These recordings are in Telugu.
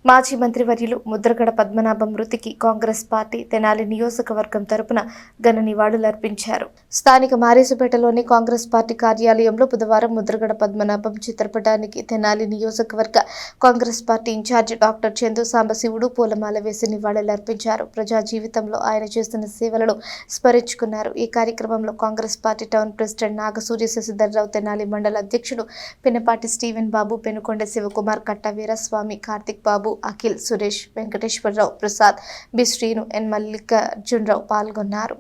మాజీ మంత్రివర్యులు ముద్రగడ పద్మనాభం మృతికి కాంగ్రెస్ పార్టీ తెనాలి నియోజకవర్గం తరపున ఘన నివాళులర్పించారు. స్థానిక మారేసుపేటలోని కాంగ్రెస్ పార్టీ కార్యాలయంలో బుధవారం ముద్రగడ పద్మనాభం చిత్రపటానికి తెనాలి నియోజకవర్గ Congress party incharge doctor Chandu Sambasivudu పూలమాల వేసి నివాళులర్పించారు. ప్రజా జీవితంలో ఆయన చేస్తున్న సేవలను స్మరించుకున్నారు. ఈ కార్యక్రమంలో Congress party town president Nagasurya Sasidhar Rao, Tenali మండల అధ్యక్షుడు Pinapati Steven Babu, Penukonda Sivakumar, Katta Veeraswamy, Karthik Babu, Akhil, Suresh, Venkateswara Rao, Prasad, B Srinu, N Mallikarjuna Rao పాల్గొన్నారు.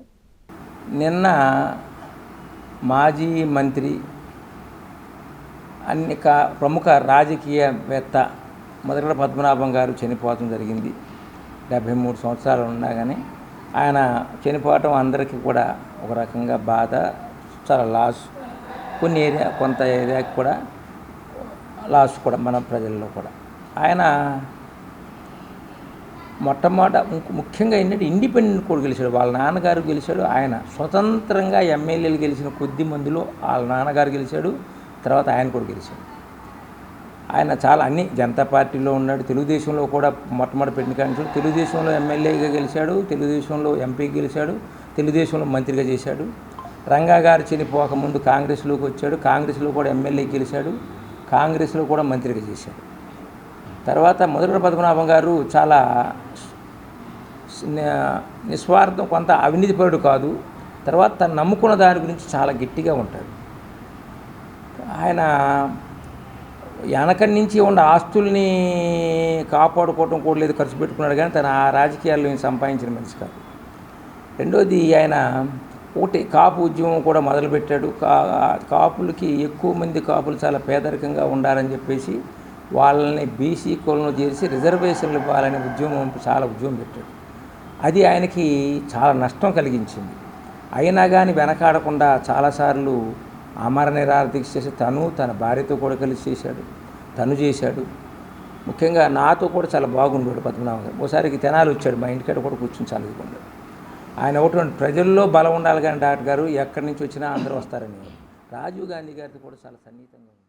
నిన్న మాజీ మంత్రి ప్రముఖ రాజకీయవేత్త ముద్రగడ పద్మనాభం గారు చనిపోవడం జరిగింది. 73 సంవత్సరాలు ఉన్నా కానీ ఆయన చనిపోవటం అందరికీ కూడా ఒక రకంగా బాధ, చాలా లాస్. కొంత ఏరియాకి కూడా లాస్ కూడా మన ప్రజల్లో కూడా. ఆయన ముఖ్యంగా ఏంటంటే ఇండిపెండెంట్ కూడా గెలిచాడు. వాళ్ళ నాన్నగారు గెలిచాడు. ఆయన స్వతంత్రంగా ఎమ్మెల్యేలు గెలిచిన కొద్ది మందిలో వాళ్ళ నాన్నగారు గెలిచాడు, తర్వాత ఆయన కూడా గెలిచాడు. ఆయన చాలా అన్ని జనతా పార్టీలో ఉన్నాడు, తెలుగుదేశంలో కూడా మొట్టమొదటి పెట్టిన కానీ తెలుగుదేశంలో ఎమ్మెల్యేగా గెలిచాడు, తెలుగుదేశంలో ఎంపీగా గెలిచాడు, తెలుగుదేశంలో మంత్రిగా చేశాడు. రంగా గారు చనిపోకముందు కాంగ్రెస్లోకి వచ్చాడు, కాంగ్రెస్లో కూడా ఎమ్మెల్యే గెలిచాడు, కాంగ్రెస్లో కూడా మంత్రిగా చేశాడు. తర్వాత ముద్రగడ పద్మనాభం గారు చాలా నిస్వార్థం, కొంత అవినీతిపరుడు కాదు. తర్వాత తను నమ్ముకున్న దాని గురించి చాలా గట్టిగా ఉంటాడు. ఆయన వెనకటి నుంచి ఉన్న ఆస్తుల్ని కాపాడుకోవటం కూడా లేదు, ఖర్చు పెట్టుకున్నాడు కానీ తన ఆ రాజకీయాల్లో సంపాదించిన మనిషి కాదు. రెండోది ఆయన ఒకటి కాపు ఉద్యమం కూడా మొదలుపెట్టాడు. కాపులకి ఎక్కువ మంది కాపులు చాలా పేదరికంగా ఉండాలని చెప్పేసి వాళ్ళని బీసీ కులంలో చేసి రిజర్వేషన్లు ఇవ్వాలనే ఉద్యమం పెట్టాడు. అది ఆయనకి చాలా నష్టం కలిగించింది. అయినా కానీ వెనకాడకుండా చాలాసార్లు ఆమరణ నిరాహారదీక్ష చేసి తన భార్యతో కూడా కలిసి చేశాడు. ముఖ్యంగా నాతో కూడా చాలా బాగుండేవాడు పద్మనాభం గారు. ఒకసారికి తెనాలి వచ్చాడు, మా ఇంటికాడ కూడా కూర్చొని చదువుకున్నాడు. ఆయన ఒకటి ప్రజల్లో బలం ఉండాలి కానీ డాక్టర్ గారు ఎక్కడి నుంచి వచ్చినా అందరూ వస్తారని. రాజీవ్ గాంధీ గారితో కూడా చాలా సన్నిహితంగా ఉంది.